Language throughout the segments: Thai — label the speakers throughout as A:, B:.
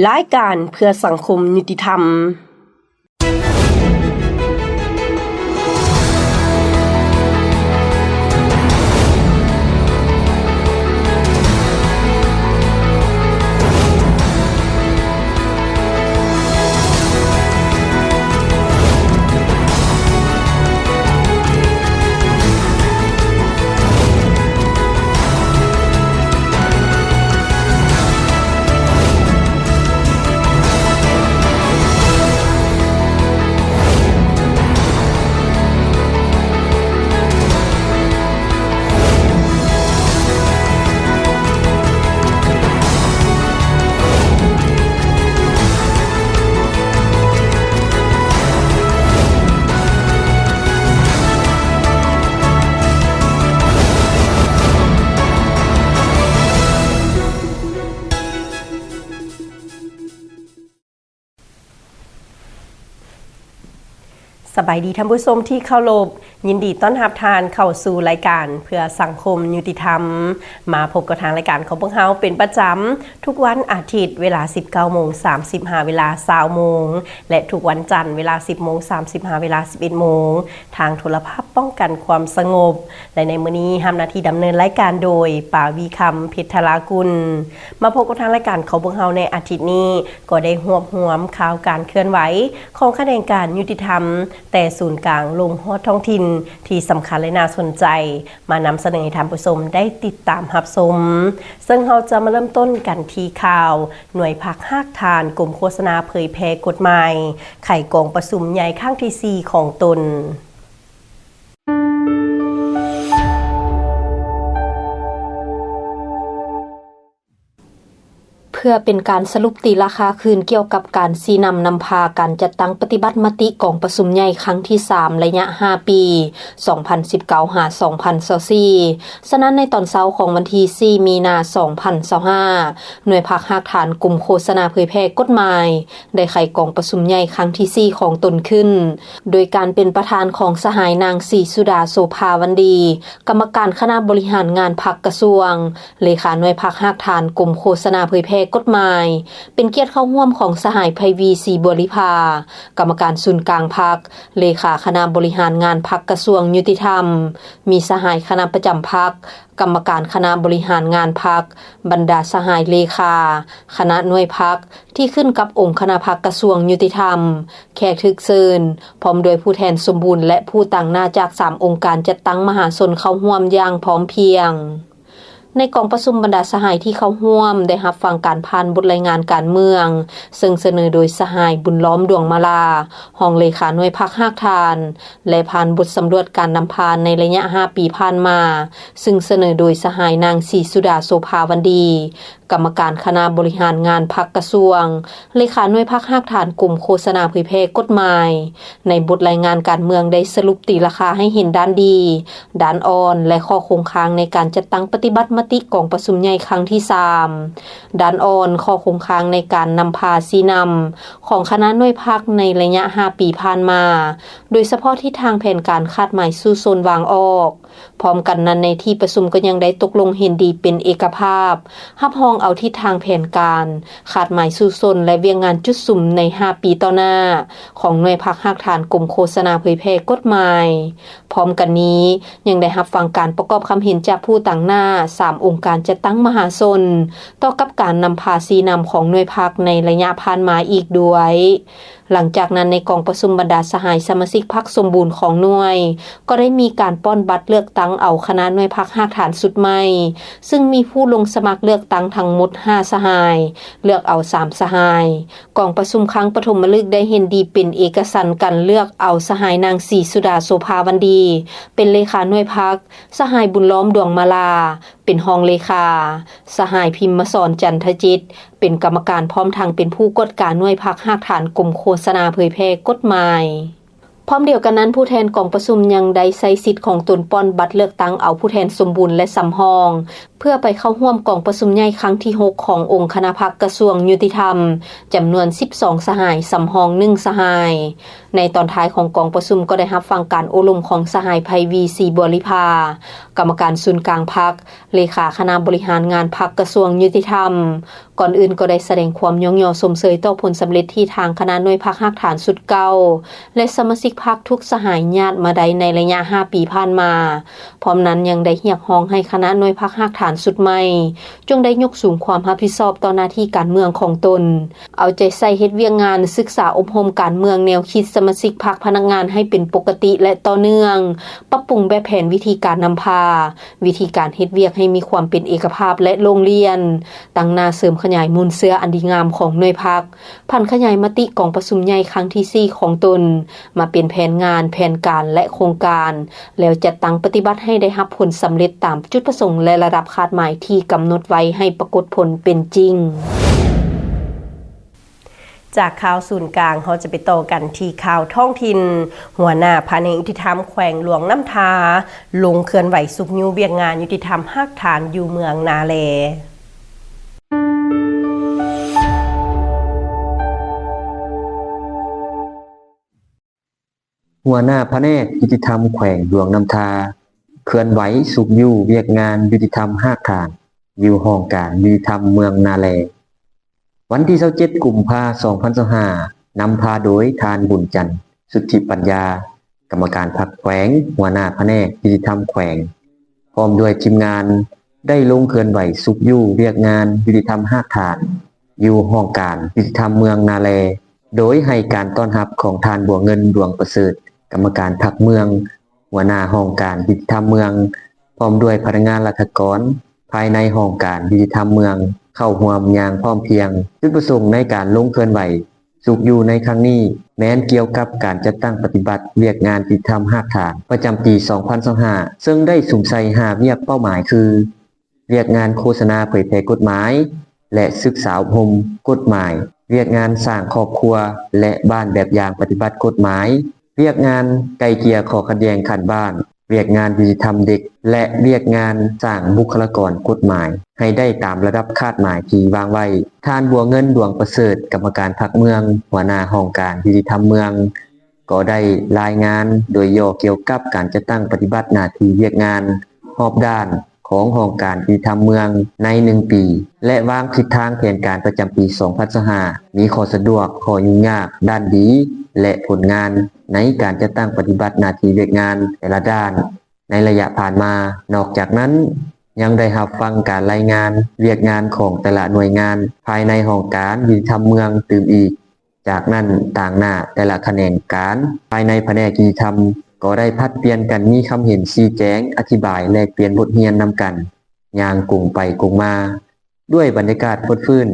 A: รายการเพื่อสังคมยุติธรรมสบายดีท่านผู้ชมที่เคารพยินดีต้อนรับทานเข้าสู่รายการเพื่อสังคมยุติธรรมมาพบกับทางรายการของพวกเราเป็นประจำทุกวันอาทิตย์เวลา 19:35 เวลา 20:00 นและทุกวันจันทร์เวลา 10:35 เวลา 11:00 นทางโทรภาพป้องกันความสงบและในมื้อนี้ทำหน้าที่ดำเนินรายการโดยป่าวีคำเพชรธรากุลมาพบกับทางรายการของพวกเราในอาทิตย์นี้ก็ได้รวบรวมข่าวการเคลื่อนไหวของคณะการยุติธรรมแต่ศูนย์กลางลงฮอดท้องถิ่นที่สำคัญและน่าสนใจมานำเสนอให้ท่านผู้ชมได้ติดตามรับชมซึ่งเราจะมาเริ่มต้นกันที่ข่าวหน่วยภาคภาคทานกรมโฆษณาเผยแพร่กฎหมายไขกองประชุมใหญ่ครั้งที่ 4 ของตน
B: เพื่อเป็นการสรุปตีราคาคืนเกี่ยวกับการชี้นำพาการจัดตั้งปฏิบัติมติกองประชุมใหญ่ครั้งที่ 3 ระยะ 5 ปี 2019-2024 ฉะนั้นในตอนเช้าของวันที่ 4 มีนา 2025 หน่วยภาคภาคฐานกลุ่มโฆษณาเผยแพร่กฎหมายได้ไขกองประชุมใหญ่ครั้งที่ 4 ของตนขึ้นโดยการเป็นประธานของสหายนางศรีสุดาโสภาวันดีกรรมการคณะบริหารงานพรรคกระทรวงเลขาหน่วยภาคภาคฐานกลุ่มโฆษณาเผยแพร่กฎหมายเป็นเกียรติเข้าร่วมของสหายไพวีศรีบริภากรรมการศูนย์กลางพรรคเลขาคณะบริหารงานพรรคกระทรวงยุติธรรมมีสหายคณะประจำพรรคกรรมการคณะบริหารงานพรรคบรรดาสหายเลขาคณะหน่วยพรรคที่ขึ้นกับองค์คณะพรรคกระทรวงยุติธรรมแขกทึกเชิญพร้อมโดยผู้แทนสมบูรณ์และผู้ต่างหน้าจาก3องค์การจัดตั้งมหาชนเข้าร่วมอย่างพร้อมเพรียงในกองประชุมบรรดาสหายที่เข้าร่วมได้รับฟังการผ่านบทรายงานการเมืองซึ่งเสนอโดยสหายบุญล้อมดวงมาลารองเลขาหน่วยภาคภาคทานและผ่านบทสำรวจการนำพาในระยะ 5 ปีผ่านมาซึ่งเสนอโดยสหายนางศรีสุดาโสภาวันดีกรรมการคณะบริหารงานพรรคกระทรวงเลขาหน่วยภาคภาคฐานกลุ่มโฆษณาเผยแพร่กฎหมายในบทรายงานการเมืองได้สรุปตีราคาให้เห็นด้านดีด้านอ่อนและข้อคงค้างในการจัดตั้งปฏิบัติมติกองประชุมใหญ่ครั้งที่ 3ด้านอ่อนข้อคงค้างในการนำพาชี้นำของคณะหน่วยภาคในระยะ 5 ปีผ่านมาโดยเฉพาะที่ทางแผนการคาดหมายสู่โซนวางออกพร้อมกันนั้นในที่ประชุมก็ยังได้ตกลงเห็นดีเป็นเอกภาพรับรองเอาทิศทางแผนการคาดหมายสู่โซนและเวียงงานจุดสุ่มใน 5 ปีต่อหน้าของหน่วยภาคภาคฐานกรมโฆษณาเผยแพร่กฎหมายพร้อมกันนี้ยังได้รับฟังการประกอบคำเห็นจากผู้ต่างหน้า3องค์การจัดตั้งมหาชนต่อกับการนำพาชี้นำของหน่วยภาคในระยะผ่านมาอีกด้วยหลังจากนั้นในกองประชุมบรรดาสหายสมาชิกพรรคสมบูรณ์ของหน่วยก็ได้มีการป้อนบัตรเลือกตั้งเอาคณะหน่วยพรรคภาคฐานสุดใหม่ซึ่งมีผู้ลงสมัครเลือกตั้งทั้งหมด5สหายเลือกเอา3สหายกองประชุมครั้งปฐมฤกษ์ได้เห็นดีเป็นเอกฉันท์กันเลือกเอาสหายนางศรีสุดาโสภาวันดีเป็นเลขาหน่วยพรรคสหายบุญล้อมดวงมาลาเป็นรองเลขาสหายพิมพ์สอนจันทจิตเป็นกรรมการพร้อมทางเป็นผู้กฎการหน่วยภาคภาคฐานกรมโฆษณาเผยแพร่กฎหมายพร้อมเดียวกันนั้นผู้แทนกองประชุมยังได้ใช้สิทธิ์ของตนป้อนบัตรเลือกตั้งเอาผู้แทนสมบูรณ์และสำรองเพื่อไปเข้าร่วมกองประชุมใหญ่ครั้งที่ 6 ขององค์คณะพรรคกระทรวงยุติธรรมจำนวน12สหายสำรอง1สหาย ในตอนท้ายของกองประชุมก็ได้รับฟังการอบรมของสหายไพวีซีบัวลิภากรรมการศูนย์กลางพรรคเลขาคณะบริหารงานพรรคกระทรวงยุติธรรมก่อนอื่นก็ได้แสดงความยอชมเชยต่อผลสำเร็จที่ทางคณะหน่วยพรรคหักฐานสุดเก่าและสมาชิกพรรคทุกสหายญาติมาได้ในระยะ5ปีผ่านมาพร้อมนั้นยังได้เรียกร้องให้คณะหน่วยพรรคหักฐานสุดใหม่จงได้ยกสูงความรับผิดชอบต่อหน้าที่การเมืองของตนเอาใจใส่เฮ็ดเวียกงานศึกษาอบรมการเมืองแนวคิดสมาชิกพรรคพนักงานให้เป็นปกติและต่อเนื่องปรับปรุงแบบแผนวิธีการนำพาวิธีการเฮ็ดเวียกให้มีความเป็นเอกภาพและโรงเรียนตั้งหน้าเสริมขยายมูลเสื้ออันดีงามของหน่วยพรรคผ่านขยายมติกองประชุมใหญ่ครั้งที่4ของตนมาเป็นแผนงานแผนการและโครงการแล้วจัดตั้งปฏิบัติให้ได้รับผลสำเร็จตามจุดประสงค์และระดับคาดหมายที่กำหนดไว้ให้ปรากฏผลเป็นจริง
A: จากข่าวศูนย์กลางเขาจะไปต่อกันที่ข่าวท้องถิ่นหัวหน้าแผนกยุติธรรมแขวงหลวงน้ำทาลงเคลื่อนไหวสุกยูเบียกงานยุติธรรมหักฐานอยู่เมืองนาเล
C: หัวหน้าแผนกยุติธรรมแขวงหลวงน้ำทาเคลื่อนไหวสุกยูเวียกงานยุติธรรมหักฐานอยู่ห้องการยุติธรรมเมืองนาเลวันที่27กุมภาพันธ์2025นำพาโดยทานบุญจันทร์สุทธิปัญญากรรมการพรรคแขวงหัวหน้าแผนกยุติธรรมแขวงพร้อมด้วยทีมงานได้ลงเคลื่อนไหวสุกยูเวียกงานยุติธรรมหักฐานอยู่ห้องการยุติธรรมเมืองนาเลโดยให้การต้อนรับของทานบัวเงินดวงประเสริฐกรรมการพรรคเมืองหัวหน้าห้องการยุติธรรมเมืองพร้อมด้วยพนักงานราชการภายในห้องการยุติธรรมเมืองเข้าร่วมอย่างพร้อมเพรียงจุดประสงค์ในการลงเคลื่อนไหวสุกอยู่ในครั้งนี้แม้นเกี่ยวกับการจัดตั้งปฏิบัติเวียกงานยุติธรรมหักฐานประจำปี 2025ซึ่งได้สุ่มใส่5เวียกเป้าหมายคือเวียกงานโฆษณาเผยแพร่กฎหมายและศึกษาอบรมกฎหมายเวียกงานสร้างครอบครัวและบ้านแบบอย่างปฏิบัติกฎหมายเวียกงานไกลเกลี่ยข้อขัดแย้งขันบ้านเวียกงานยุติธรรมเด็กและเวียกงานสร้างบุคลากรกฎหมายให้ได้ตามระดับคาดหมายที่วางไว้ทานบัวเงินดวงประเสริฐกรรมการพรรคเมืองหัวหน้าห้องการยุติธรรมเมืองก็ได้รายงานโดยย่อเกี่ยวกับการจัดตั้งปฏิบัติหน้าที่เวียกงานรอบด้านของห้องการยุติธรรมเมืองใน1ปีและวางทิศทางแผนการประจำปี 2025มีข้อสะดวกข้อยุ่งยากด้านดีและผลงานในการจัดตั้งปฏิบัติหน้าที่เวียกงานแต่ละด้านในระยะผ่านมานอกจากนั้นยังได้รับฟังการรายงานเวียกงานของแต่ละหน่วยงานภายในห้องการยุติธรรมเมืองตื่มอีกจากนั้นต่างหน้าแต่ละแขนงการภายในแผนกยุติธรรมก็ได้พัดเปลี่ยนกันมีคำเห็นชี้แจงอธิบายแลกเปลี่ยนบทเรียนนำกันอย่างกุ่งไปกุ่งมาด้วยบรรยากาศพดฟื้น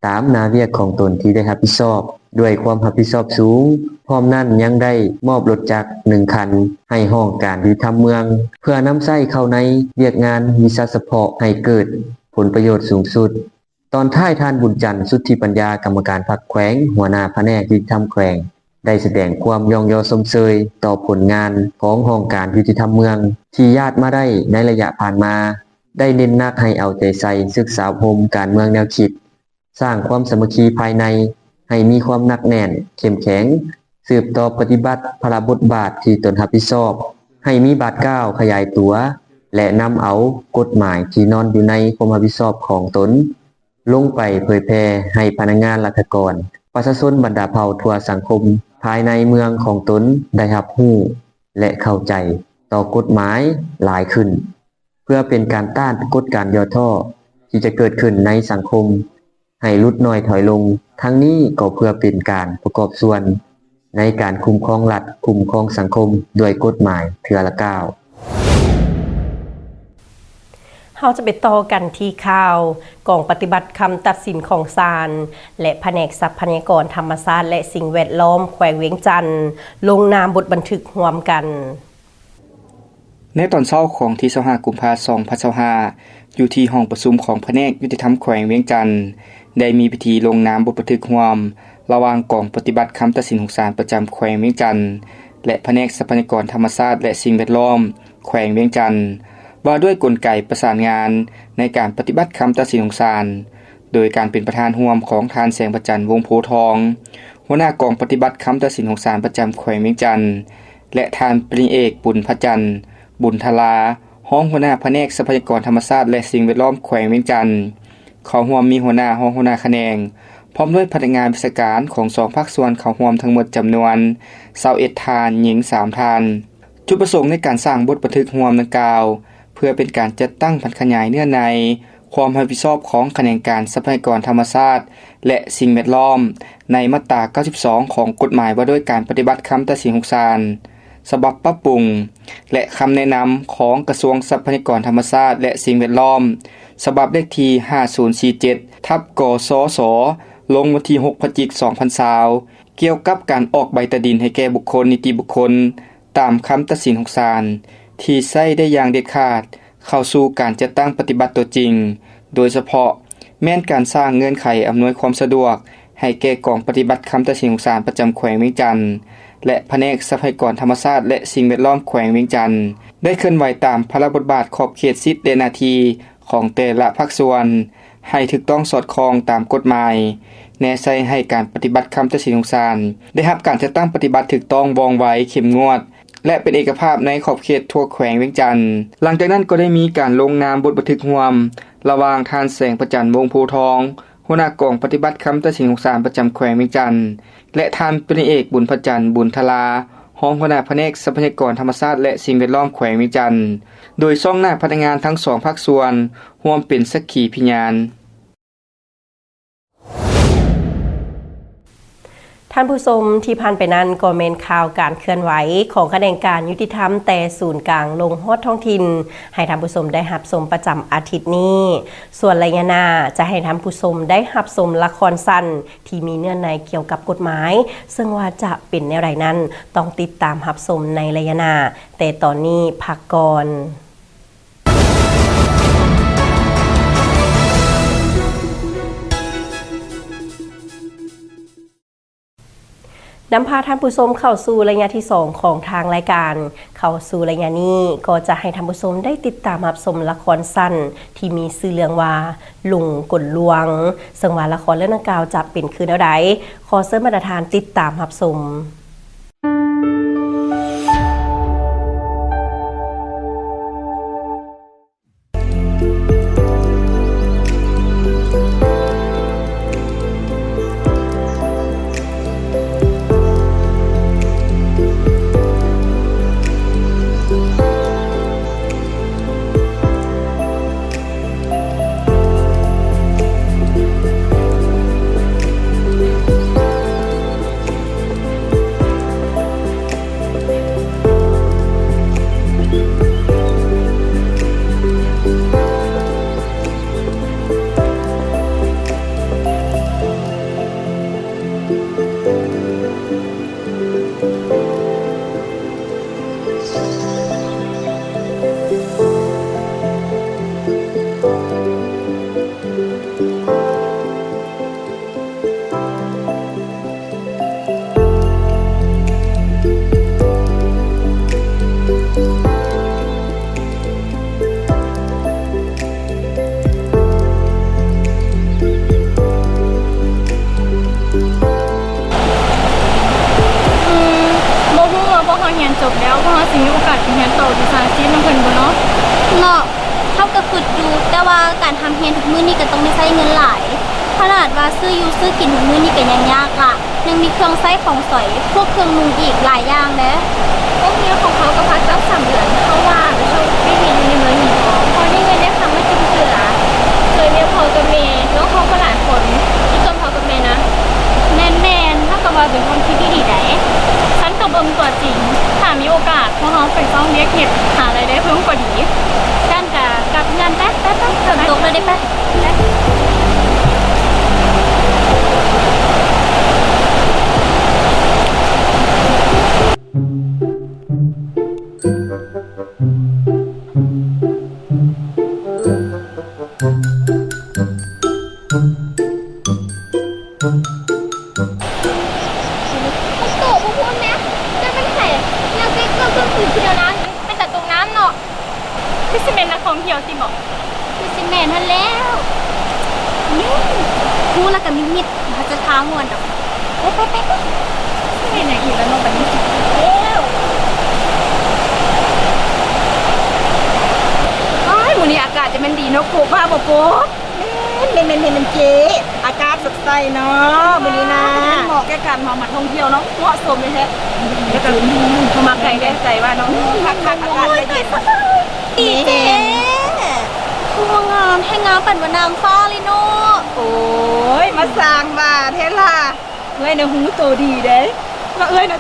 C: ตามหน้าเวียกของตนที่ได้รับผิดชอบด้วยความรับผิดชอบสูงพร้อมนั้นยังได้มอบรถจักร1คันให้ห้องการยุติธรรมเมืองเพื่อนำใช้เข้าในเวียกงานวิชาเฉพาะให้เกิดผลประโยชน์สูงสุดตอนท้ายทานบุญจันทร์สุทธิปัญญากรรมการพรรคแขวงหัวหน้าแผนกยุติธรรมแขวงได้แสดงความยอชมเชยต่อผลงานของห้องการยุติธรรมเมืองที่ญาติมาได้ในระยะผ่านมาได้เน้นหนักให้เอาใจใส่ศึกษาอบรมการเมืองแนวคิดสร้างความสามัคคีภายในให้มีความหนักแน่นเข้มแข็งสืบต่อปฏิบัติพระบทบาทที่ตนรับผิดชอบให้มีบาทก้าวขยายตัวและนำเอากฎหมายที่นอนอยู่ในความรับผิดชอบของตนลงไปเผยแพร่ให้พนักงานราชการประชาชนบรรดาเผ่าทั่วสังคมภายในเมืองของตนได้รับรู้และเข้าใจต่อกฎหมายหลายขึ้นเพื่อเป็นการต้านกฎการย่อท่อที่จะเกิดขึ้นในสังคมให้ลดน้อยถอยลงทั้งนี้ก็เพื่อเป็นการประกอบส่วนในการคุ้มครองรัฐคุ้มครองสังคมด้วยกฎหมายเทื่อละก้าว
A: เราจะไปต่อกันที่ข่าวกองปฏิบัติคำตัดสินของศาลและแผนกทรัพยากรธรรมชาติและสิ่งแวดล้อมแขวงเวียงจันทน์ลงนามบทบันทึกร่วมกัน
D: ในตอนเช้าของที่25กุมภาพันธ์2025อยู่ที่ห้องประชุมของแผนกยุติธรรมแขวงเวียงจันทน์ได้มีพิธีลงนามบทบันทึกร่วมระหว่างกองปฏิบัติคำตัดสินของศาลประจำแขวงเวียงจันทน์และแผนกทรัพยากรธรรมชาติและสิ่งแวดล้อมแขวงเวียงจันทน์ว่าด้วยกลไกประสานงานในการปฏิบัติคำตัดสินของศาลโดยการเป็นประธานร่วมของทานแสงประจันทร์วงโพทอง หัวหน้ากองปฏิบัติคำตัดสินของศาลประจำแขวงเวียงจันทน์และท่านปริเอกบุญพระจันทร์บุญทลาห้องหัวหน้าแผนกทรัพยากรธรรมชาติและสิ่งแวดล้อมแขวงเวียงจันทน์เขาร่วมมีหัวหน้าห้องหัวหน้าคะแนนพร้อมด้วยพนักงานวิชาการของ2ภาคส่วนเข้าร่วมทั้งหมดจำนวน21ทานหญิง3ทานจุดประสงค์ในการสร้างบทบันทึกร่วมดังกล่าวเพื่อเป็นการจัดตั้งพันขยายเนื้อในความรับผิดชอบของแขนงการทรัพยากรธรรมชาติและสิ่งแวดล้อมในมาตรา92ของกฎหมายว่าด้วยการปฏิบัติคำตัดสินของศาลฉบับปรับปรุงและคำแนะนำของกระทรวงทรัพยากรธรรมชาติและสิ่งแวดล้อมฉบับเลขที่5047/กสศลงวันที่6พฤศจิกายน2020เกี่ยวกับการออกใบตาดินให้แก่บุคคลนิติบุคคลตามคำตัดสินของศาลที่ใช้ได้อย่างเด็ดขาดเข้าสู่การจัดตั้งปฏิบัติตัวจริงโดยเฉพาะแม้นการสร้างเงื่อนไขอำนวยความสะดวกให้แก่กองปฏิบัติคำตัดสินของศาลประจำแขวงเวียงจันทน์และแผนกทรัพยากรธรรมชาติและสิ่งแวดล้อมแขวงเวียงจันทน์ได้เคลื่อนไหวตามพระบทบาทขอบเขตสิทธิและหน้าที่ของแต่ละภาคส่วนให้ถูกต้องสอดคล้องตามกฎหมายแนใส่ให้การปฏิบัติคำตัดสินของศาลได้รับการจัดตั้งปฏิบัติถูกต้องว่องไวเข้มงวดและเป็นเอกภาพในขอบเขตทั่วแขวงเวียงจันทน์หลังจากนั้นก็ได้มีการลงนามบทบันทึกร่วมระหว่างท่านแสงประจันทร์วงศ์โพทองหัวหน้ากองปฏิบัติคำตัดสินของศาลประจำแขวงเวียงจันทน์และท่านปริเอกบุญพระจันทร์บุญทลาห้องหัวหน้าแผนกทรัพยากรธรรมชาติและสิ่งแวดล้อมแขวงเวียงจันทน์โดยซ่องหน้าพนักงานทั้ง2ภาคส่วนร่วมเป็นสักขีพยาน
A: ท่านผู้ชมที่ผ่านไปนั้นก็เมนข่าวการเคลื่อนไหวของแขนงการยุติธรรมแต่ศูนย์กลางลงฮอดท้องถิ่นให้ท่านผู้ชมได้รับชมประจำอาทิตย์นี้ส่วนระยะหน้าจะให้ท่านผู้ชมได้รับชมละครสั้นที่มีเนื้อในเกี่ยวกับกฎหมายซึ่งว่าจะเป็นแนวใดนั้นต้องติดตามรับชมในระยะหน้าแต่ตอนนี้พักก่อนนำพาท่านผู้ชมเข้าสู่ระยะที่2ของทางรายการเข้าสู่ระยะนี้ก็จะให้ท่านผู้ชมได้ติดตามรับชมละครสั้นที่มีชื่อเรื่องว่าลุงกลลวงซึ่งว่าละครเรื่องดังกล่าวจะเป็นคือแนวใดขอเชิญมาตรฐานติดตามรับชม
E: จบแล้วเพราะว่าสิมีโอกาสเรียนต่อวิชาชีพนำเพิ่นบ่เนาะ
F: เนาะเฮาก็ฝึกอยู่แต่ว่าการทำเรียนทุกมื้อนี้ก็ต้องได้ใช้เงินหลายขนาดว่าซื้ออยู่ซื้อกินทุกมื้อนี้ก็ยังยากล่ะยังมีเครื่องใช้ของสอยพวกเครื่องนุ่งอีกหลายอย่างเด้
E: พวกนี้ของเขาก็พักจัก3เดือนเขาว่าจะช่วยไม่เรียนอยู่ในเมืองหินทองพอได้เงินได้คำมากินเสือเคยเรียนพอกับแม่น้องเขาก็หลายคนที่ต้นพอกับแม่นะแน่นๆถ้าก็ว่าเป็นความคิดที่ดีได้ฉันก็เบิ่งตัวจริงถ้ามีโอกาสพวกเฮาไปต้องเรียกเฮ็ดหารายได้เพิ่มกว่าดีด้านกับงานแป๊บตกเลยได้แป๊บคือสิเมนนักท่องเที่ยวสิบอก
F: คือสิเมนทันแล้วนี่พูดแล้วกับมิดๆเขาจะท้ามวนดอก
E: ไม่ไหนอีกแล้วน้องบัดนี้
G: อ้ายมื้อนี้อากาศจะแม่นดีเนาะโกบว่าบ่โกบเม่นเจ๊อากาศสดใสเนาะมื้อนี้นะเหมาะแก่การมาท่องเที่ยวเนาะเหมาะสมเลยแท้แล้วก็เข้ามาไกลแก่ใจว่าเนาะคักอากาศได้ดี
F: ดีเจ๊ทัวงามให้งามปั่นว่านางฟ้าเลยเนาะ
G: โอ้ยมาสร้างว่าแท้ล่ะเอ้ยน่ะหูโตดีเด้ว่าเอ้ยน่ะ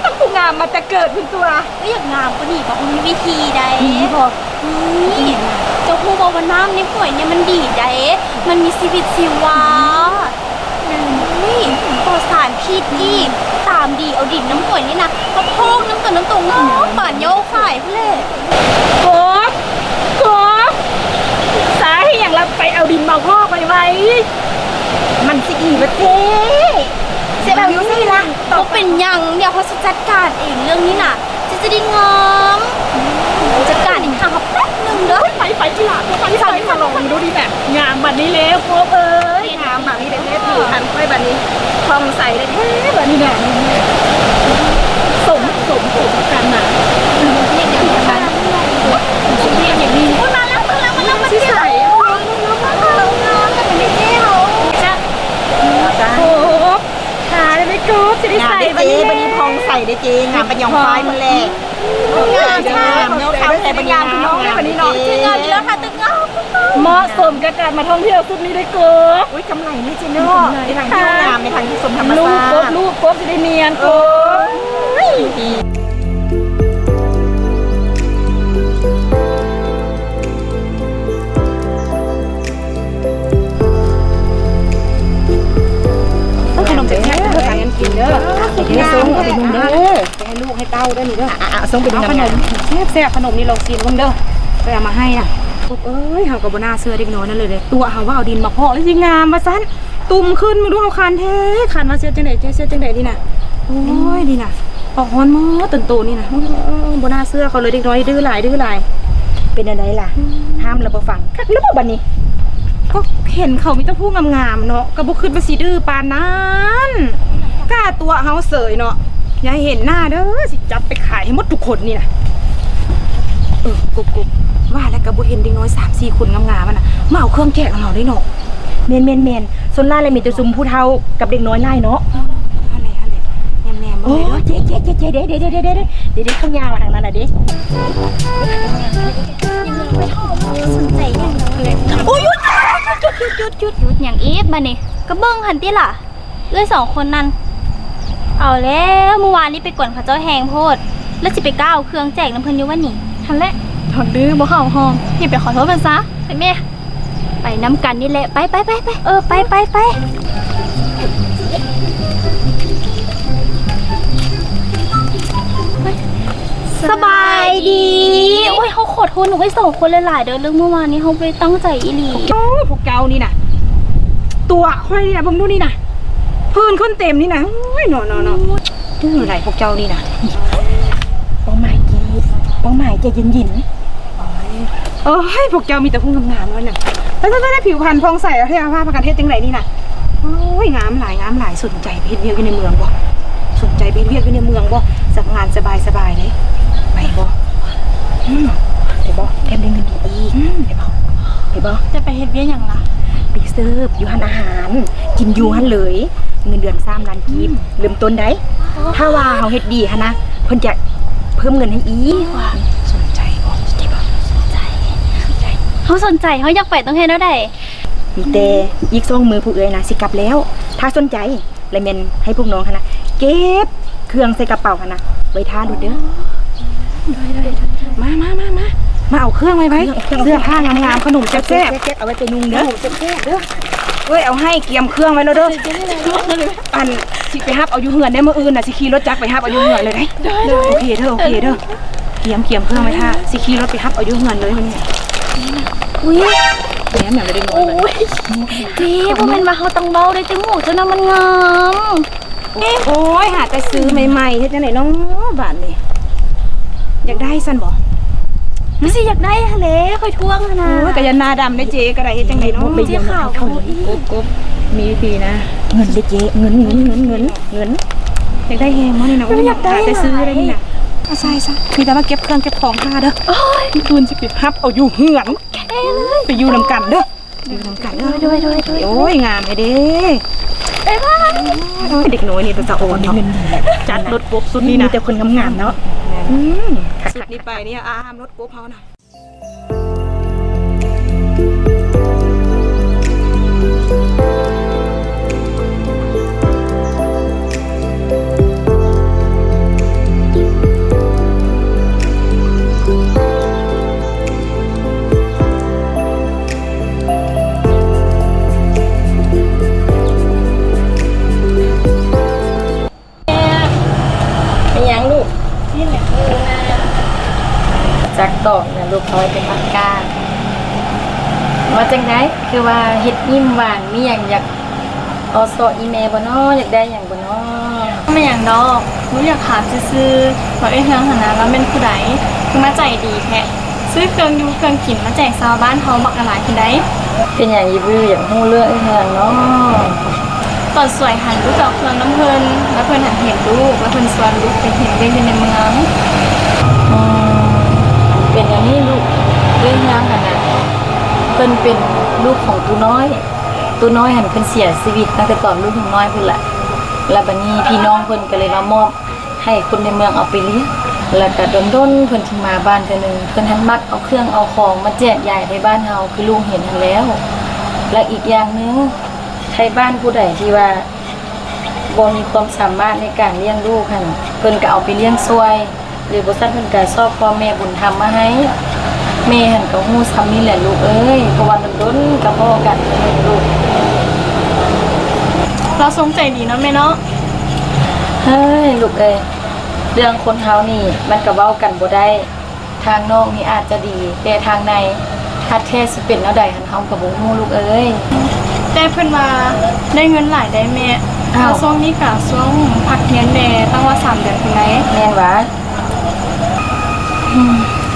G: ต้องผู้งามมาแต่เกิดเป็นตัว
F: ก็อยากงามกว่านี่บอกมีวิธีใด
G: ดีพอ
F: นี่เจ้าผู้บอกว่าน้ำในห่วยเนี่ยมันดีใดมันมีชีวิตชีวานี่ปลอดสารพิษอีกตามดีเอาดินน้ำห่วยนี่นะมาพอกน้ำตัวน้ำตรงน้ำป่านโยกฝ่ายเพื่อ
G: โกบสาให้อย่างเราไปเอาดินมาพอกไปไว้มันสิอีวะเจ๊เสียแบบนี้สิล่ะ
F: เขาเป็นยังเดี๋ยวเขาจะจัดการเองเรื่องนี้น่ะจะได้งามจัดการอีกครั้งครับแป๊บนึงเด้อ
G: ไปที่หลังไปมาลองดูดิแบบงามแบบนี้แล้วโกบงามแบบนี้ได้แท้ผิวทันค่อยแบบนี้คลองใสได้แท้แบบนี้เนี่ยสมกันนะ
F: เรียกอย่างนี้กัน
G: เรียกอย่างนี้
F: มาแล้วมา
G: ที่ใส่
F: แต่ไม่เจ้าจะ
G: โกบหาได้ไหมโกบจะได้ใส่แบบนี้บันนี้พองใส่ได้เจงามเป็นยองไฟมันแหละงามใช่เนาะเขาใส่บันยามพี่น้องได้บันนี้เนาะ
F: งานเยอะค่ะตึกเงา
G: เหมาะสมกับการมาท่องเที่ยวสุดนี้ได้โกบอุ้ยกำไรไม่เจเนาะในทางเที่ยวงามในทางที่สมธรรมชาติลูกโกบจะได้เนียนโกบ
E: ขนมแซ่บๆเพื่อกันกินเด้อให้ส่งเอาไปนุ่งเด้อให้ลูกให้เต้าเด้อนี่เด้อ
G: ส่งไปดู
E: เอาขนมแซ่บๆขนมนี่ลองกินเบิ่งเด้อไปเอามาให้น่ะเอ้ยเฮาก็บ่น่าเชื่อเด็กน้อยนั่นเลยเด้ตัวเฮาว่าเอาดินมาเพาะสิงามมาซั่นตุ่มขึ้นมาดูเฮาคันแท้คันว่าเชื่อจังได๋เชื่อจังได๋นี่น่ะโอ้ยนี่น่ะออกฮ้อนมื้อต้นโตนี่น่ะบ่น่าเชื่อเขาเลยเด็กน้อยดื้อหลายเป็นอะไรล่ะห้ามแล้วบ่ฟังคักแล้วบ่บัดนี้ ก็เห็นเขามีแต่ผู้งามๆเนาะก็บ่คิดว่าสิดื้อปานนั้นกล้าตัวเฮาเสยเนาะอย่าให้เห็นหน้าเด้อสิจับไปขายให้หมดทุกคนนี่นะกุบว่าแล้วก็บ่เห็นเด็กน้อย 3-4 คนงามๆมันน่ะมาเอาเครื่องแจกของเราได้เนาะแม่นส่วนล่าเลยมีแต่ซุมผู้เฒ่ากับเด็กน้อยไล่เนาะอะไรแม่บ่เลยเด้อเจ๊เด้ข้างยาวทางนั้นน่ะเด้
F: สนใจอย่างเลยโอ้ยหยุดอย่างอีฟมานี่ก็เบิ้งหันติล่ะเอ้ย2 คนนั้นเอาแล้วเมื่อวานนี้ไปกวนเขาเจ้าแหงโพดแล้วสิไปก้าวเครื่องแจกน้ำเพิ่นอยู่ว่านี่ทันแหละถอดดื้อบ่เข้าห้องอย่าไปขอโทษเพิ่นซะไปแม่ไปน้ำกันนี่แหละไปไปสบายดีโอ้ยเขาขอโทษหนูไว้2 คนหลายๆเด้อเรื่องเมื่อวานนี้เขาไปตั้งใจอีหลี
E: โอ้พวกเกานี่นะตัวค่อยนี่นะเบิ่งดูนี่นะพื้นขึ้นเต็มนี่นะโอ้ยเนาะดื้อไรพวกเจ้านี่นะเป้าหมายใจเย็นเอ้ยพวกเจ้ามีแต่ผู้งามๆแล้วน่ะแล้วได้ผิวพรรณพองใสแล้วที่อาภาพประกันเทศจังไรนี่นะโอ้ยงามหลายสนใจไปเฮ็ดเวียกอยู่ในเมืองบ่สักงานสบายเลยไปบ่เดี๋ยวบ่แถมได้เงินดีอีกเดี๋ยวบ่
F: จะไปเฮ็ดเวียกหยังล่ะ
E: ไปเสิร์ฟอยู่หันอาหารกินอยู่หันเลยเงินเดือน3 ล้านกีบเริ่มต้นได้ถ้าว่าเฮาเฮ็ดดีหันนะเพิ่นจะเพิ่มเงินให้อีกสนใจบ่
F: เขาสนใจเขาอยากไปต้องเฮ็ดแล้วได้
E: มีแต่อีก2 มือผู้เอ้ยนะสิกลับแล้วถ้าสนใจเลยแม่นให้พวกน้องหันนะเก็บเครื่องใส่กระเป๋าหันนะไว้ทานดูเด้อมาเอาเครื่องไว้เสื้อผ้างามๆขนมแซ่บๆเอาไว้ไปนุ่งเด้อเอ้ยเอาให้เกียมเครื่องไว้แล้วเด้ออันสิไปฮับเอาอยู่เหือนได้มื้ออื่นน่ะสิขี่รถจักรไปฮับเอาอยู่เหือนเลยได้โอเคเด้อเกียมเครื่องไว้ท่าสิขี่รถไปฮับเอาอยู่เหือนเลยมันนี่อุ้ยแหมอย่างได้น้อย
F: เจ๊บ่แม่นว่าเฮาต้องเว้าได้จมูกเจ้าน่ะมันงาม
E: โอ้ยหาแต่ซื้อใหม่ๆเฮ็ดจังได๋น้องบาดนี่อยากได้ซั่นบ่
F: ไม่สิอยากได้ทะเลค่อยท่วงนะ
E: โอ้ยก็ยันหน้าดำได้เจ๊ก็ได้เฮ็ดจังได๋น้อง
F: เจ๊ขาว
E: กบ
G: มีวิธีนะเงินเด็กเจ๊เงินอยากได้แฮงมั้งนี่นะอยากได้ไปซื้อได้นี่นะเอาใส่ซะมีแต่ว่าเก็บเครื่องเก็บของค่าเด้อพี่ตูนสิไปฮับเอาอยู่เหือนไปอยู่นำกันเด้ออยู่นำกันเด้อด้วยโอ้ยงามเลยเด้เด็กน้อยนี่จะโอนเนาะจัดรถกบสุดนี่นะมีแต่คนงามๆเนาะสุดนี้ไปเนี่ยอ้ามรถกบเขานะ
H: จักดอกนะลูกเขาเป็นผักกาดว่าจังไดคือว่าเฮ็ดยิ้มหวานมีหยังอยากเอาโซอีเมลบ่น้ออยากได้หยังบ่น้อ
E: ไม่อย่างดอกหนูอยากถามซื่อๆว่าเฮืองหันนะว่าเป็นผู้ใดคือมาใจดีแท้ซื้อเครื่องอยู่เครื่องกินมาแจกชาวบ้านเฮาบักหลายคนใด
H: เป็นหยังอีบื้ออยากฮู้เรื่องอีหยังเนาะ
E: ตอนสวยหันลูกกับเครื่องน้ำเพลินแล้วเพิ่นหันเห็นลูกแล้วเพิ่นชวนลูกไปเห็นเรื่องในเมือง
H: เป็นอย่างนี้ลูกเรื่องยังหั่นน่ะเพิ่นเป็นลูกของตูน้อยหันเพิ่นเสียชีวิตตั้งแต่ตอนลูกยังน้อยพุ่นล่ะแล้วบัดนี้พี่น้องเพิ่นก็เลยมามอบให้คนในเมืองเอาไปเลี้ยงแล้วก็ดนเพิ่นถึงมาบ้านเทื่อนึงเพิ่นหันมักเอาเครื่องเอาของมาแจกยายในบ้านเฮาคือลุงเห็นหันแล้วและอีกอย่างนึงใครบ้านผู้ใดที่ว่าบ่มีความสามารถในการเลี้ยงลูกหั่นเพิ่นก็เอาไปเลี้ยงซวยหรือบ่ซั่นเพิ่นก็ชอบพ่อแม่บุญธรรมมาให้แม่หั่นก็ฮู้ซ้ำนี่แหละลูกเอ้ยเพราะว่าดนก็พ้อกันลูก
E: เราสงใจดีเนาะแม่เนาะ
H: เฮ้ยลูกเอ้ยเรื่องคนเฮานี่มันก็เว้ากันบ่ได้ทางนอกนี่อาจจะดีแต่ทางในถ้าแท้สิเป็นแนวใดหันเฮาก็บ่ฮู้ลูกเอ้ย
E: แต่เพิ่นว่าได้เงินหลายได้แม่
H: อ้าว
E: ช่วงนี้ก็ช่วงพักเรียนแม่ตั้งว่า3 เดือนพุ่นใด
H: แม่นหวะ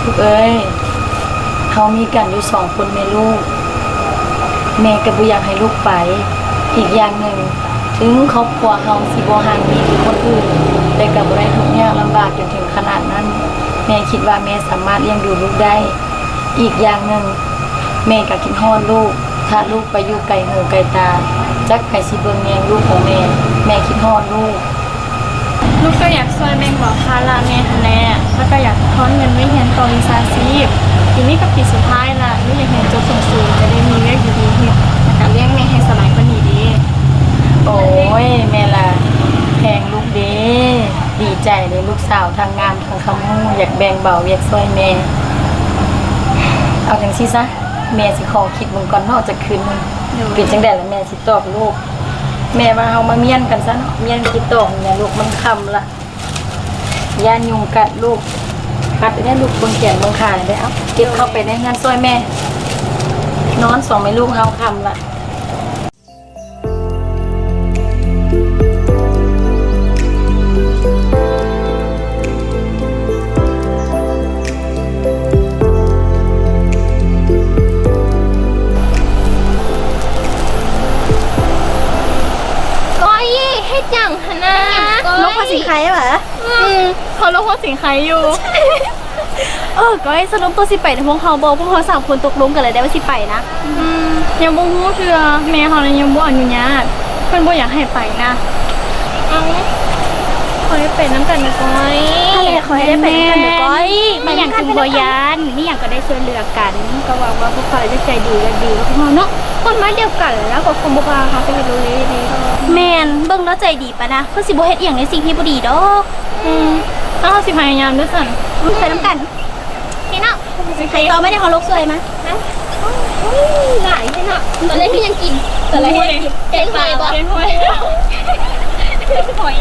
H: ลูกเอ้ยเฮามีกันอยู่2คนแม่ลูกแม่ก็บ่อยากให้ลูกไปอีกอย่างหนึงถึงครอบครัวเฮาสิบ่ห่างมีคือคนอื่นแต่ก็บ่ได้ทุกข์ยากลำบากจนถึงขนาดนั้นแม่คิดว่าแม่สามารถเลี้ยงดูลูกได้อีกอย่างหนึงแม่ก็คิดฮอดลูกถ้าลูกไปอยู่ไกลหูไกลตาจักไผสิเบิ่งแยงลูกของแม่แม่คิดฮอดลูก
E: ลูกก็อยากช่วยแบ่งเบาภาระแม่หั่นแหละแล้วก็อยากทอนเงินไว้เรียนต่อวิชาชีพทีนี้ก็ปีสุดท้ายล่ะลูกอยากเรียนจบสูงๆจะได้มีเวียกดีๆเฮ็ดแล้วก็เลี้ยงแม่ให้สบายกว่านี้เด้
H: โอ้ยแม่ล่ะแพงลูกเด้ดีใจเลยลูกสาวทางงามทางคำฮู้อยากแบ่งเบาอยากช่วยแม่เอาจังซี่ซะแม่สิขอคิดมึงก่อนเนาะจะคืนนึงเป็นจังได๋ล่ะแม่สิตอบลูกแม่ว่าเฮามาเมียนกันซะเนาะเมียนคิดตอบเนี่ยลูกมันค่ำละย่านยุงกัดลูกกัดได้ลูกเบิ่งแขนเบิ่งขาได้เอาเก็บเข้าไปในงานช่วยแม่นอน2แม่ลูกเฮาค่ำละ
E: ก้อยเฮ็ดหยังหั่นนะ
F: ลงภาษีใครวะ
E: เขาลงภาษีใครอยู่
F: ก้อยสรุปตัวสิไปในพวกเขาบอกพวกเขา3 คนตกลงกันเลยได้ว่าสิไปนะ
E: ยังบ่ฮู้เทื่อแม่เขายังบ่อนุญาตเพิ่นบ่อยากให้ไปนะขอให้ไปน้ำกันนะก้อย
F: ถ้าแหละขอให้ได้ไปด้วยกันเด้อก้อย
I: ไม่อย่างถึงบยานไม่อย่างก็ได้ช่วยเหลือกัน ก็หวังว่าพวกเขาจะใจดีและดีกับพวกเราเนาะคนมาเดียวกันแล้วก็คงบ่พาเขาไปรู้เลยดี
F: แมนเบิ่งแล้วใจดีปะนะเพิ่นสิบ่เฮ็ดอีหยังในสิ่งที่บ่ดีดอก
E: ถ้าเขาสิพยายามด้วยสั่น
F: ไปน้ำกันพี่น้องใครต่อไม่ได้เขาลกสวยมั้ย
E: หลายใช่เนาะตอนแรกพี่ยังกินตอนแรกยังกินแกงปลาบ่แกงหอยหอย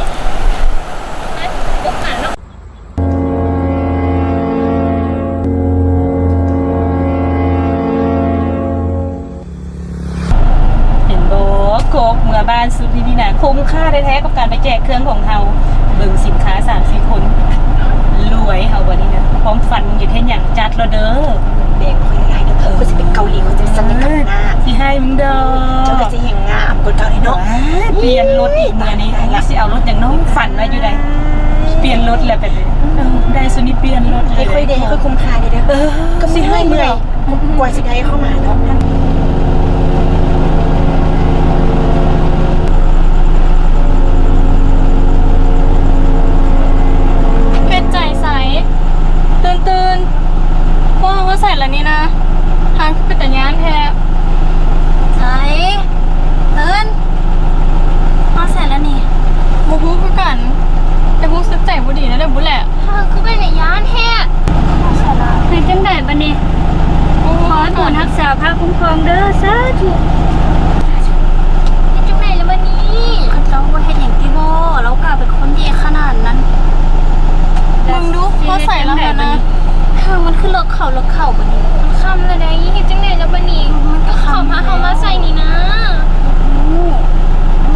E: ยกขาเนาะ
G: เห็นบ่โคกเมื่อบ้านสุดนี่นะคุ้มค่าแท้ๆกับการไปแจกเครื่องของเฮาเบิ่งสินค้า 3-4 คนรวยเฮาบ่นี่นะพร้อมฟันอยู่แท้หยังจัดแล้วเด้อแบ่งค่อยหลายเด้อเขาสิเป็นเกาหลีเขาจะสนิทกันมากสิให้มึงเด้อเจ้าก็สิแห่งงาม กดเก่านี่เนาะเปลี่ยนรถอีกมื้อนี้ล่ะสิเอารถหยังน้องฝันไว้อยู่ใดเปลี่ยนรถแล้วไปเลยได้สุนี่เปลี่ยนรถเลยค่อยได้ค่อยคุ้มค่าเด้อก็สิให้เมื่อยกว่าสิได้เข้ามาเนาะ
E: เป็นใจใสตื่นพ่อเขาใส่แล้วนี่นะทางเป็นแต่ย้านแท้
F: ใส่ตื่นมาเสร็จแล้วนี่
E: บูฮู้คือกัน แต่ฮู้สึกใจบ่ดีนะเด้อบุแหละ
F: ถ้าคือเป็นในย่านแท้
I: เป็นจังไดบัดนี้ขอให้บุญรักษาพระคุ้มครองเด้อสาธุ
F: จุ๊บไหนแล้ววันนี้เขาเจ้าว่าเฮ็ดอย่างที่บ่แล้วกลายเป็นคนดีขนาดนั้น
E: มึงดูเขาใส่แล้วนะ
F: ทางมันคือเลิกเข่าบัดนี้
E: มันค่ำแล้วได้เฮ็ดจังได๋แล้วบัดนี้ก็เข้ามาเฮามาใส่นี่นะ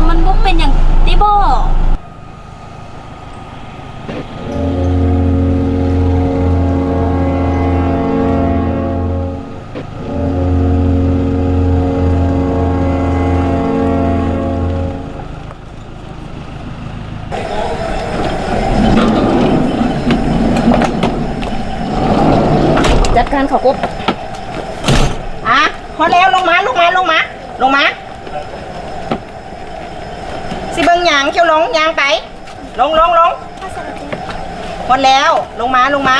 F: มันบ่เป็นอย่างที่บ่
G: จัดการเขากบพอแล้วลงมาสิเบิ่งหยังเขียวลงยางไปลงพอแล้วลงมา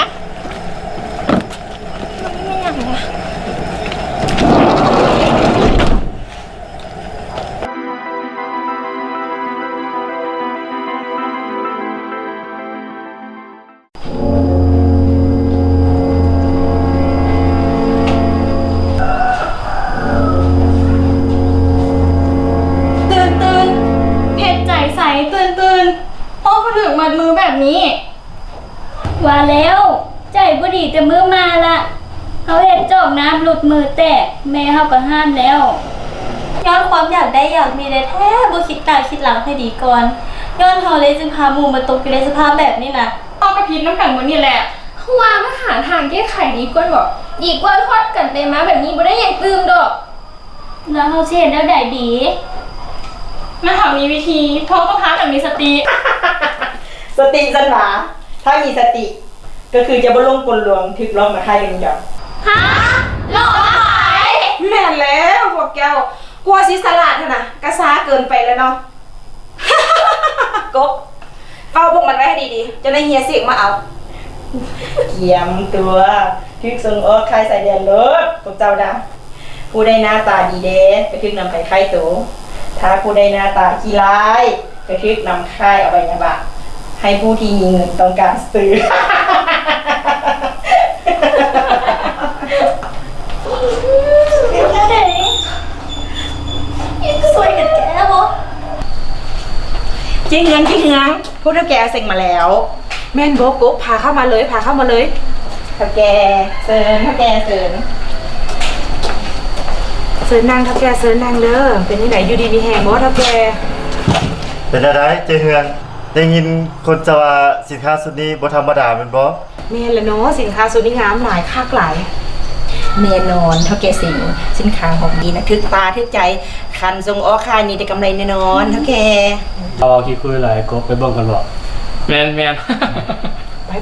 E: เพชรใจใสตื่นพ่อก็ถึงมัดมือแบบนี้
I: ว่าแล้วใจบ่ดีแต่มือมาละเขาเฮ็ดจอกน้ำหลุดมือแตกแม่เฮาก็ห้ามแล้ว
F: ย้อนความอยากได้อยากมีได้แท้บ่คิดหน้าคิดหลังให้ดีก่อนย้อนเฮาเลยจึงพาหมู่มาตกอยู่ในสภาพแบบนี้น่ะ
E: เอากระพิษน้ำกันวันนี้แหละว่ามาหาทางแก้ไขดีกว่าบอกดีกว่าทอดกันไปมาแบบนี้บ่ได้อย่างตื่มดอก
I: แล้วเฮาสิเฮ็ดแล้วได้ดี
E: มาหามีวิธีโทรก็พักแบบมีสติ
G: สติสันหวาถ้ามีสติ ก็คือจะบ่ลงกลลวงถึกลองมาใครกันดอก
E: ฮะหลอกหาย
G: แม่นแล้วพวกแก้วกลัวสิสลัดน่ะกระซ้าเกินไปแล้วเนาะ กบเฝ้าพวกมันไว้ให้ดีๆจะได้เฮียเสียงมาเอาเกียมตัวทึกทรงออกใครใส่เดียนรถพวกเจ้าดาผู้ได้หน้าตาดีเด้ก็ทึกนำไปไข่ตัวถ้าผู้ได้หน้าตาขี้ร้ายก็ทึกนำค่ายเอาไปยาบะให้ผู้ที่มีเงินต้องการซื้อ
F: สวยกันแกบ่
G: จริงเงินผู้เฒ่าแก่เซ็งมาแล้วแม่นบอกบพาเข้ามาเลยเฒ่าแก่เซินเฒ่าแก่เซินนั่งเฒ่าแก่เซินนั่งเด้อเป็นยังไงอยู่ดีมีแหงบ่เฒ่าแก่
J: เป็นอะไรเจเฮือนได้ยินคนจะว่าสินค้าสุดนี้บ่ธรรมดาแม่นบ่
G: แม่นละเนาะสินค้าสุดนี้งามหลายคักหลายแน่นอนเฒ่าแก่สินค้าของดีนะทึกตาทึกใจคันทรงออกค่ายนี่ได้กำไรแน่นอนเฒ่าแก่
K: เอาขี้คุยหลายก็ไปเบิ่งกันบ่
D: แม่น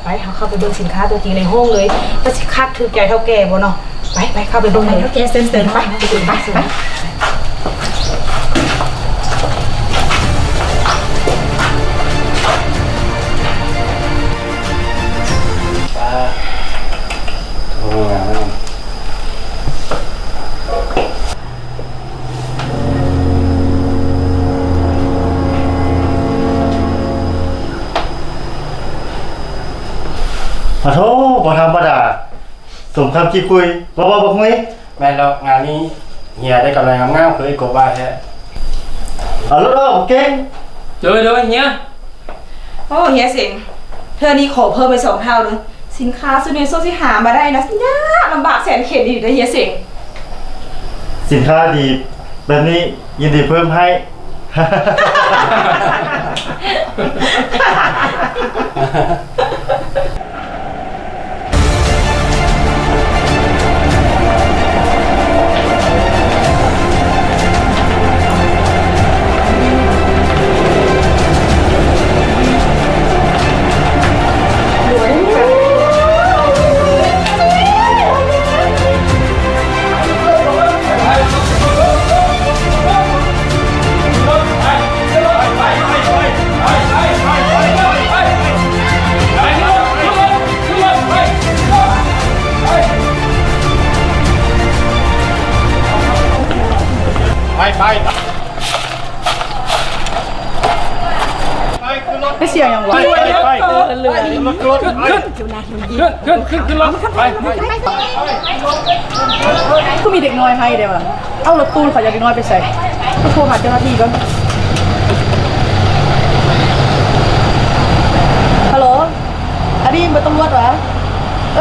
G: ไปเฮาเข้าไปเบิ่งสินค้าตัวจริงในห้องเลยว่าสิคักถึกใจเฒ่าแก่บ่เนาะไปเข้าไปเบิ่งเลยเฒ่าแก่เซินไป
J: ขอโทษบ่ธรรมดาสมคำที่คุยบ่คุย
K: แม่นแล้วงานนี้เฮียได้กำไรงามๆเคยกบว่าแท้
J: เอารถออกเก่ง
D: โดยเฮีย
G: โอ้เฮียเสียงเธอนี่ขอเพิ่มไป2เท่าเลยสินค้าสุดนี้สู้สิหามาได้นะยากลำบากแสนเข็ญดีนะเฮียเสียง
J: สินค้าดีแบบนี้ยินดีเพิ่มให้
G: ไม่เสียงอย่างวะก็มีเด็กน้อยให้เดี๋ยวเอารถตู้ขอจากเด็กน้อยไปใส่ก็โทรหาเจ้าหน้าที่ก่อนฮัลโหลอันนี้เป็นตำรวจเหรอ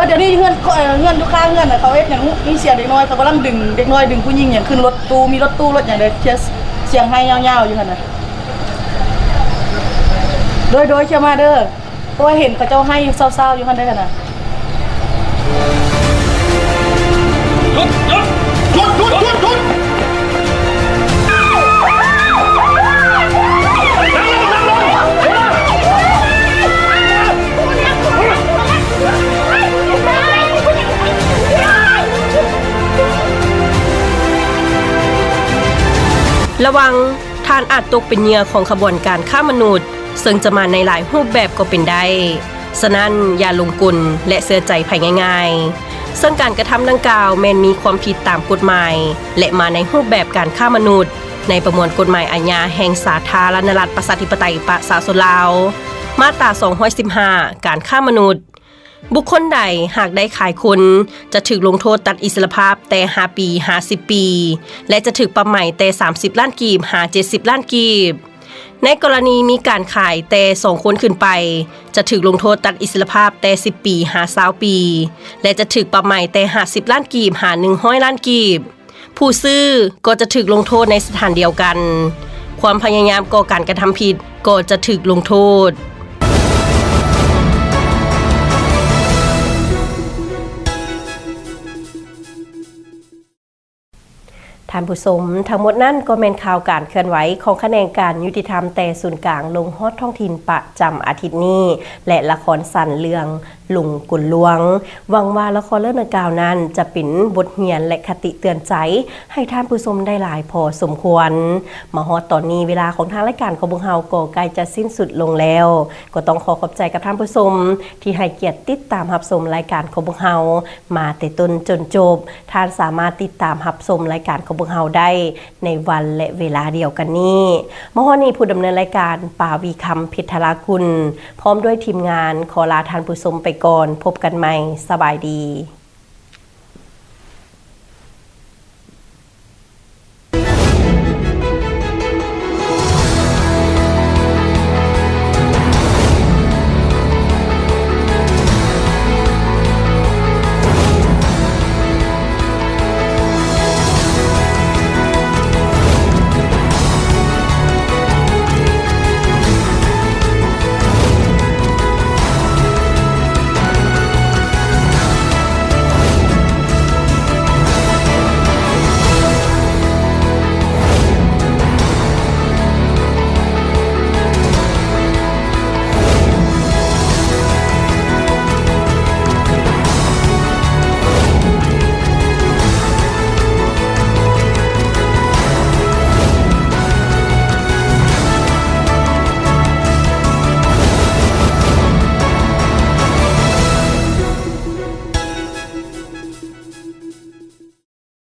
G: เดี๋ยวนี้เงื่อนทุกข้างเงื่อนเขาเอ็ดอย่างนี้เสียงเด็กน้อยเขากำลังดึงเด็กน้อยดึงผู้หญิงอย่างขึ้นรถตู้มีรถตู้รถอย่างเดียวเสียงให้ยาวๆอยู่ขนาดโดยเชื่อมาเด้อตัวเห็นเขาเจ้าให้เศร้าๆอยู่ขนาดนั้นหยุด
A: ระวังท่านอาจตกเป็นเหยื่อของขบวนการค้ามนุษย์ซึ่งจะมาในหลายรูปแบบก็เป็นได้ฉะนั้นอย่าลงกลและเสื่อใจภัยง่ายๆซึ่งการกระทำดังกล่าวแม้นมีความผิดตามกฎหมายและมาในรูปแบบการค้ามนุษย์ในประมวลกฎหมายอาญาแห่งสาธารณรัฐประชาธิปไตยประชาชนลาวมาตรา215การค้ามนุษย์บุคคลใดหากได้ขายคนจะถูกลงโทษตัดอิสรภาพแต่5 ปี50 ปีและจะถูกปรับใหม่แต่30 ล้านกีบ70 ล้านกีบในกรณีมีการขายแต่2 คนขึ้นไปจะถูกลงโทษตัดอิสรภาพแต่10 ปี20 ปีและจะถูกปรับใหม่แต่50 ล้านกีบ100 ล้านกีบผู้ซื้อก็จะถูกลงโทษในสถานเดียวกันความพยายามก่อการกระทำผิดก็จะถูกลงโทษท่านผู้ชมทั้งหมดนั้นก็เป็นข่าวการเคลื่อนไหวของคะแนนการยุติธรรมแต่ศูนย์กลางลงฮอดท้องถิ่นประจำอาทิตย์นี้และละครสั้นเรื่องลุงกุลหลวงหวังว่าละครเรื่องดังกล่าวนั้นจะเป็นบทเรียนและคติเตือนใจให้ท่านผู้ชมได้หลายพอสมควรมาฮอดตอนนี้เวลาของทางรายการของพวกเราก็ใกล้จะสิ้นสุดลงแล้วก็ต้องขอบใจกับท่านผู้ชมที่ให้เกียรติติดตามรับชมรายการของพวกเรามาแต่ต้นจนจบท่านสามารถติดตามรับชมรายการของพวกเราได้ในวันและเวลาเดียวกันนี้มหนี้ผู้ดำเนินรายการปาวีคำพิทรากุลพร้อมด้วยทีมงานขอลาท่านผู้ชมไปก่อนพบกันใหม่สบายดี